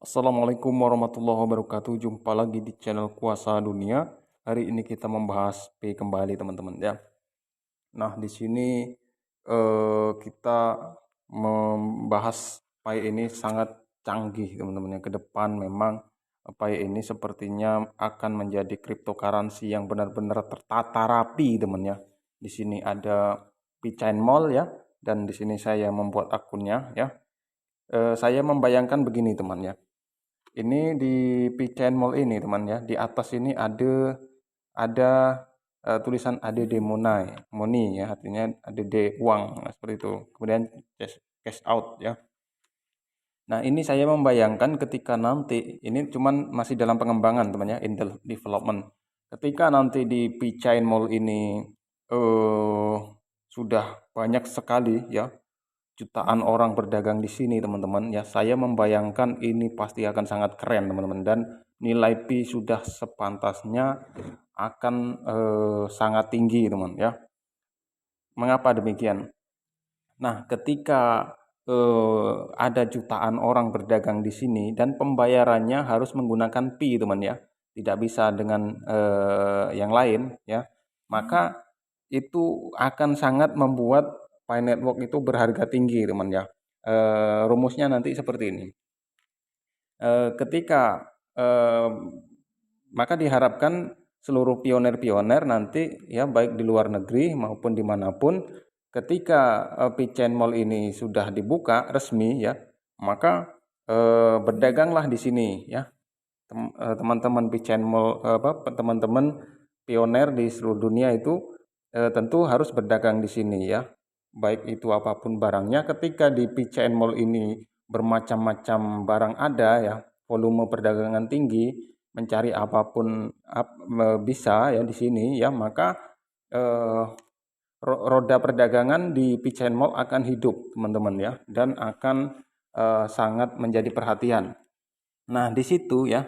Assalamualaikum warahmatullahi wabarakatuh. Jumpa lagi di channel Kuasa Dunia. Hari ini kita membahas P kembali teman-teman ya. Nah, di sini kita membahas Pi ini sangat canggih teman-teman ya. Ke depan memang Pi ini sepertinya akan menjadi cryptocurrency yang benar-benar tertata rapi teman ya. Di sini ada P-Chain Mall ya, dan di sini saya membuat akunnya ya. Saya membayangkan begini teman ya. Ini di Pichen Mall ini teman ya. Di atas ini ada tulisan ADD Money ya, artinya ADD uang, nah, seperti itu. Kemudian cash out ya. Nah, ini saya membayangkan ketika nanti ini cuman masih dalam pengembangan teman ya, in development. Ketika nanti di Pichen Mall ini sudah banyak sekali ya, jutaan orang berdagang di sini teman-teman ya, saya membayangkan ini pasti akan sangat keren teman-teman, dan nilai Pi sudah sepantasnya akan sangat tinggi teman ya. Mengapa demikian? Nah, ketika ada jutaan orang berdagang di sini dan pembayarannya harus menggunakan Pi teman ya, tidak bisa dengan yang lain ya, maka itu akan sangat membuat Pi Network itu berharga tinggi teman ya. Rumusnya nanti seperti ini. Ketika maka diharapkan seluruh pioner-pioner nanti ya, baik di luar negeri maupun dimanapun, ketika Pichen Mall ini sudah dibuka resmi ya, maka berdaganglah di sini ya. Teman-teman Pichen Mall, teman-teman pioner di seluruh dunia itu tentu harus berdagang di sini ya. Baik itu apapun barangnya, ketika di Pichen Mall ini bermacam-macam barang ada ya, volume perdagangan tinggi, mencari apapun bisa ya di sini ya, maka roda perdagangan di Pichen Mall akan hidup teman-teman ya, dan akan sangat menjadi perhatian. Nah, di situ ya,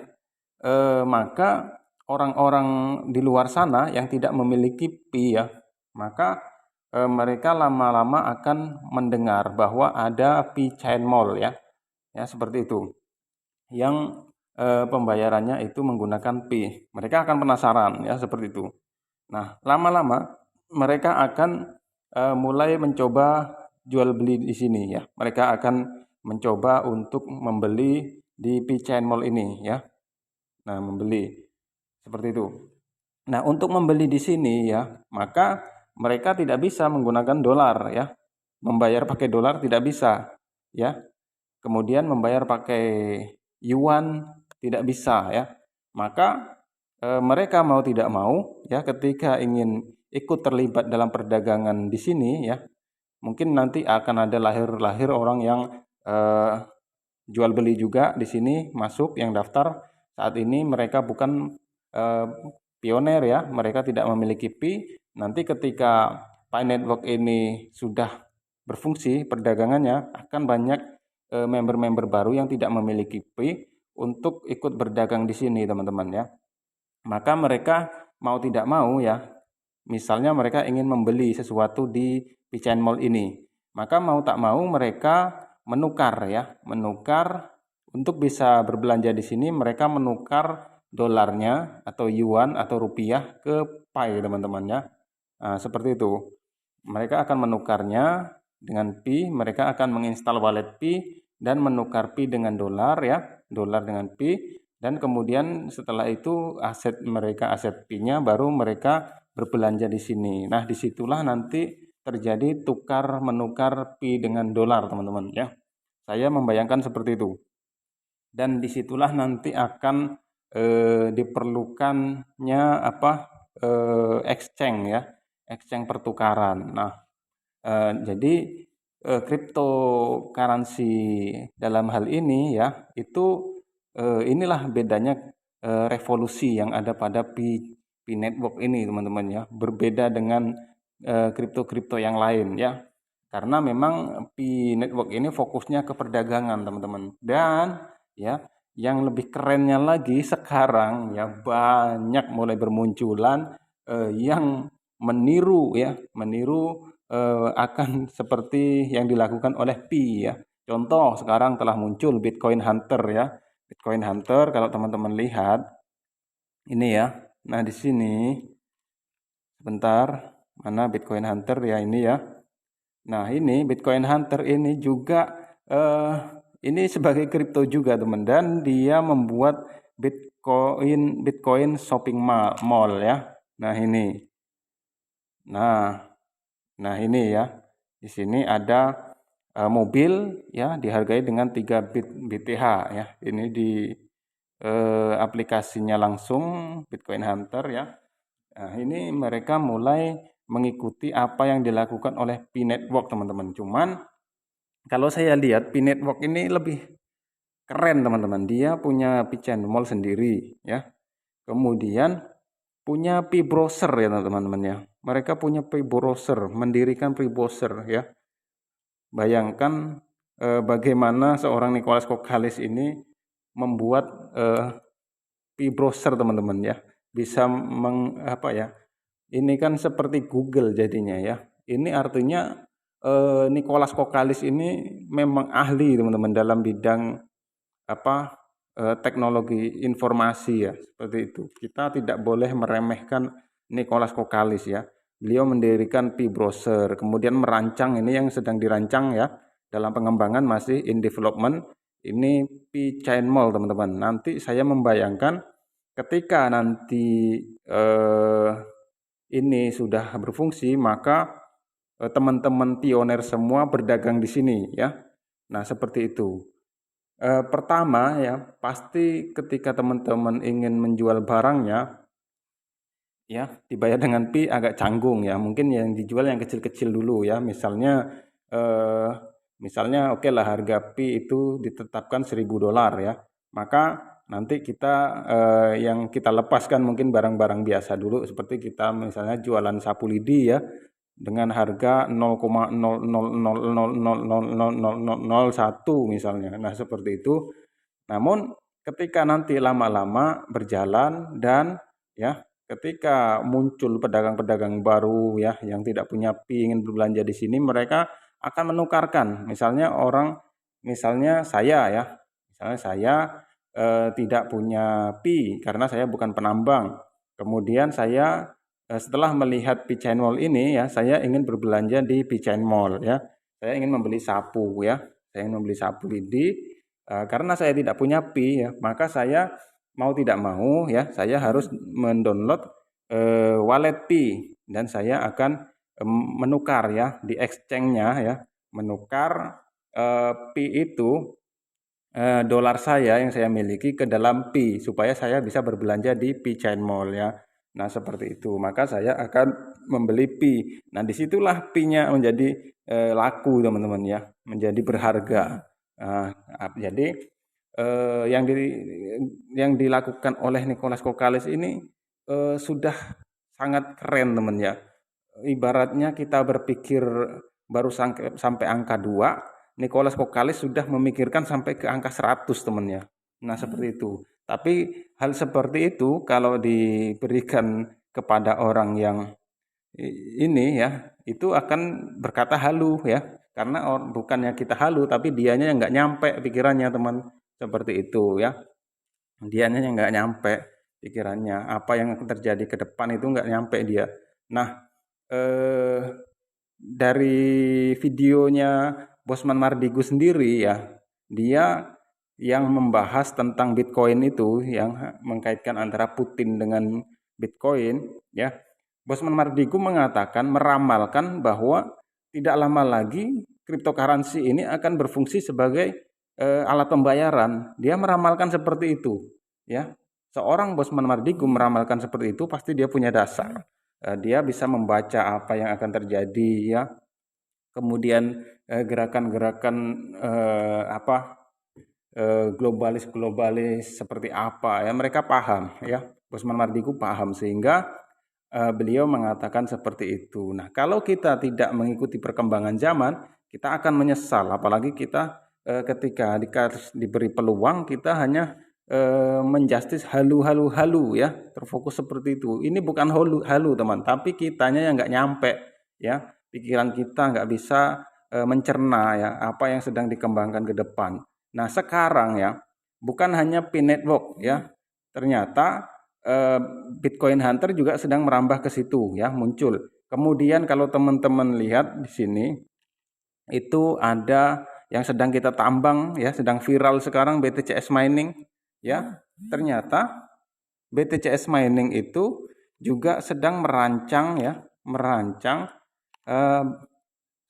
maka orang-orang di luar sana yang tidak memiliki Pi ya, maka mereka lama-lama akan mendengar bahwa ada P-Chain Mall ya, seperti itu, yang pembayarannya itu menggunakan Pi. Mereka akan penasaran ya, seperti itu. Nah, lama-lama mereka akan mulai mencoba jual beli di sini ya. Mereka akan mencoba untuk membeli di P-Chain Mall ini ya. Nah, membeli seperti itu. Nah, untuk membeli di sini ya, maka mereka tidak bisa menggunakan dolar ya. Membayar pakai dolar tidak bisa ya. Kemudian membayar pakai yuan tidak bisa ya. Maka mereka mau tidak mau ya, ketika ingin ikut terlibat dalam perdagangan di sini ya, mungkin nanti akan ada lahir orang yang jual beli juga di sini, masuk yang daftar. Saat ini mereka bukan pioner ya, mereka tidak memiliki Pi. Nanti ketika Pi Network ini sudah berfungsi perdagangannya, akan banyak member-member baru yang tidak memiliki Pi untuk ikut berdagang di sini teman-teman ya. Maka mereka mau tidak mau ya, misalnya mereka ingin membeli sesuatu di Pichen Mall ini, maka mau tak mau mereka menukar ya, menukar untuk bisa berbelanja di sini. Mereka menukar dolarnya atau yuan atau rupiah ke Pi teman-teman ya. Nah, seperti itu. Mereka akan menukarnya dengan Pi, mereka akan menginstal wallet Pi dan menukar Pi dengan dolar ya, dolar dengan Pi, dan kemudian setelah itu aset mereka, aset Pi-nya, baru mereka berbelanja di sini. Nah, disitulah nanti terjadi tukar menukar Pi dengan dolar teman-teman ya. Saya membayangkan seperti itu. Dan disitulah nanti akan diperlukannya exchange ya, exchange pertukaran. Nah, jadi cryptocurrency dalam hal ini ya, itu inilah bedanya revolusi yang ada pada Pi Network ini teman-teman ya, berbeda dengan kripto-kripto yang lain ya. Karena memang Pi Network ini fokusnya ke perdagangan teman-teman. Dan ya, yang lebih kerennya lagi sekarang ya, banyak mulai bermunculan yang meniru ya, meniru akan seperti yang dilakukan oleh Pi ya. Contoh, sekarang telah muncul Bitcoin Hunter ya. Bitcoin Hunter kalau teman-teman lihat ini ya. Nah, di sini sebentar, mana Bitcoin Hunter ya, ini ya. Nah, ini Bitcoin Hunter ini juga ini sebagai kripto juga, teman, dan dia membuat Bitcoin shopping mall ya. Nah, ini. Nah, ini ya. Di sini ada mobil ya, dihargai dengan 3 BTH ya. Ini di aplikasinya langsung Bitcoin Hunter ya. Nah, ini mereka mulai mengikuti apa yang dilakukan oleh P-Network, teman-teman. Cuman kalau saya lihat P-Network ini lebih keren, teman-teman. Dia punya P-Chain Mall sendiri ya. Kemudian punya P-Browser ya, teman-teman ya. Mereka punya P-Browser, mendirikan P-Browser ya. Bayangkan bagaimana seorang Nicholas Kokkalis ini membuat P-Browser, teman-teman ya. Bisa ini kan seperti Google jadinya ya. Ini artinya Nicholas Kokkalis ini memang ahli, teman-teman, dalam bidang teknologi informasi ya, seperti itu. Kita tidak boleh meremehkan Nicholas Kokkalis ya. Beliau mendirikan P-Browser, kemudian merancang ini yang sedang dirancang ya, dalam pengembangan masih in development. Ini P-Chain Mall, teman-teman. Nanti saya membayangkan ketika nanti ini sudah berfungsi, maka teman-teman pioner semua berdagang di sini ya. Nah, seperti itu. Pertama ya, pasti ketika teman-teman ingin menjual barangnya ya, dibayar dengan Pi agak canggung ya. Mungkin yang dijual yang kecil-kecil dulu ya. Misalnya oke lah, harga Pi itu ditetapkan $1.000 ya. Maka nanti kita yang kita lepaskan mungkin barang-barang biasa dulu, seperti kita misalnya jualan sapu lidi ya, dengan harga 0,00000001 misalnya. Nah, seperti itu. Namun ketika nanti lama-lama berjalan dan ya, ketika muncul pedagang-pedagang baru ya yang tidak punya Pi ingin berbelanja di sini, mereka akan menukarkan. Misalnya saya tidak punya Pi karena saya bukan penambang. Kemudian saya setelah melihat P-Chain Mall ini ya, saya ingin berbelanja di P-Chain Mall ya. Saya ingin membeli sapu ya. Saya ingin membeli sapu lidi. Karena saya tidak punya Pi ya, maka saya mau tidak mau ya, saya harus mendownload wallet Pi, dan saya akan menukar ya di exchange-nya ya, menukar Pi itu dolar saya yang saya miliki ke dalam Pi supaya saya bisa berbelanja di P-Chain Mall ya. Nah, seperti itu. Maka saya akan membeli Pi. Nah, disitulah Pi-nya menjadi laku, teman-teman ya, menjadi berharga. Jadi yang dilakukan oleh Nicholas Kokkalis ini sudah sangat keren, teman ya. Ibaratnya kita berpikir baru sampai angka 2, Nicholas Kokkalis sudah memikirkan sampai ke angka 100, teman ya. Nah, seperti itu. Tapi hal seperti itu kalau diberikan kepada orang yang ini ya, itu akan berkata halu ya. Karena bukannya kita halu, tapi dianya yang nggak nyampe pikirannya, teman. Seperti itu ya. Dianya yang nggak nyampe pikirannya. Apa yang akan terjadi ke depan itu nggak nyampe dia. Nah, dari videonya Bosman Mardigu sendiri ya, dia yang membahas tentang Bitcoin itu, yang mengkaitkan antara Putin dengan Bitcoin ya. Bosman Mardigu meramalkan bahwa tidak lama lagi cryptocurrency ini akan berfungsi sebagai alat pembayaran. Dia meramalkan seperti itu ya. Seorang Bosman Mardigu meramalkan seperti itu, pasti dia punya dasar. Dia bisa membaca apa yang akan terjadi ya. Kemudian gerakan-gerakan globalis seperti apa ya, mereka paham ya. Bosman Mardigu paham, sehingga beliau mengatakan seperti itu. Nah, kalau kita tidak mengikuti perkembangan zaman, kita akan menyesal. Apalagi kita ketika diberi peluang, kita hanya menjustis halu ya, terfokus seperti itu. Ini bukan halu teman, tapi kitanya yang nggak nyampe ya, pikiran kita nggak bisa mencerna ya apa yang sedang dikembangkan ke depan. Nah, sekarang ya, bukan hanya Pin Network ya. Ternyata Bitcoin Hunter juga sedang merambah ke situ ya, muncul. Kemudian kalau teman-teman lihat di sini itu ada yang sedang kita tambang ya, sedang viral sekarang BTCS mining ya. Ternyata BTCS mining itu juga sedang merancang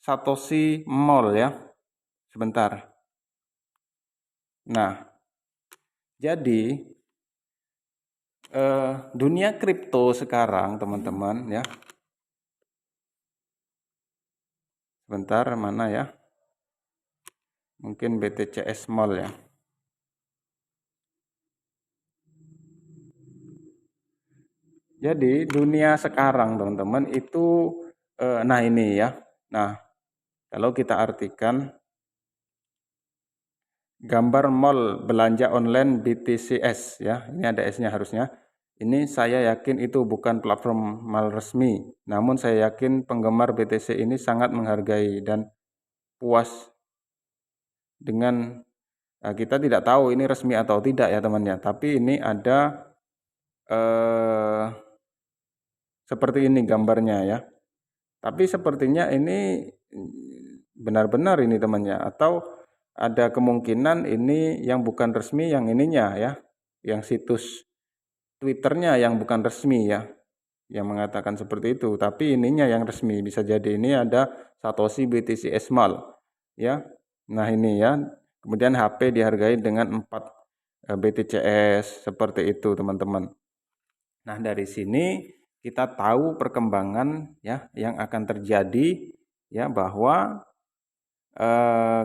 Satoshi Mall ya. Sebentar. Nah, jadi dunia kripto sekarang teman-teman ya. Sebentar, mana ya? Mungkin BTCS Mall ya. Jadi dunia sekarang teman-teman itu nah ini ya. Nah, kalau kita artikan gambar mall belanja online BTCS ya. Ini ada S-nya harusnya. Ini saya yakin itu bukan platform mall resmi. Namun saya yakin penggemar BTC ini sangat menghargai dan puas dengan kita tidak tahu ini resmi atau tidak ya teman-teman. Tapi ini ada seperti ini gambarnya ya. Tapi sepertinya ini benar-benar ini temannya, atau ada kemungkinan ini yang bukan resmi, yang ininya ya, yang situs Twitternya yang bukan resmi ya, yang mengatakan seperti itu. Tapi ininya yang resmi, bisa jadi ini ada Satoshi BTC Esmal ya. Nah ini ya, kemudian HP dihargai dengan 4 BTCS seperti itu teman-teman. Nah dari sini kita tahu perkembangan ya yang akan terjadi ya, bahwa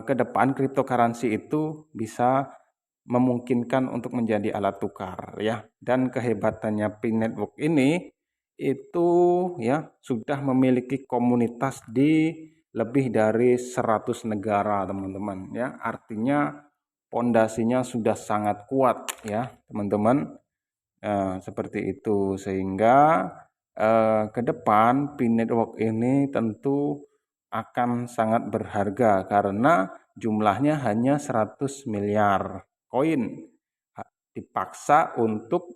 ke depan cryptocurrency itu bisa memungkinkan untuk menjadi alat tukar ya. Dan kehebatannya Pin Network ini itu ya sudah memiliki komunitas di lebih dari 100 negara teman-teman ya. Artinya pondasinya sudah sangat kuat ya teman-teman. Seperti itu, sehingga ke depan Pin Network ini tentu akan sangat berharga karena jumlahnya hanya 100 miliar koin, dipaksa untuk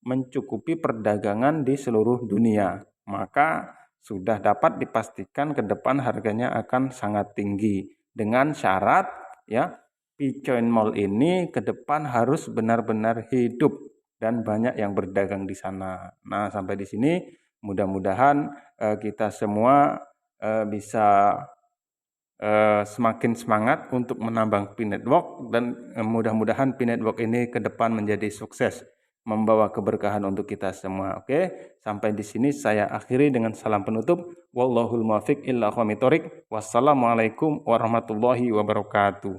mencukupi perdagangan di seluruh dunia. Maka sudah dapat dipastikan ke depan harganya akan sangat tinggi, dengan syarat ya Bitcoin Mall ini ke depan harus benar-benar hidup dan banyak yang berdagang di sana. Nah, sampai di sini mudah-mudahan kita semua bisa semakin semangat untuk menambang Pin Network, dan mudah-mudahan Pin Network ini ke depan menjadi sukses, membawa keberkahan untuk kita semua. Oke, sampai di sini saya akhiri dengan salam penutup. Wallahul muwaffiq illa aqwamit thoriq. Wassalamualaikum warahmatullahi wabarakatuh.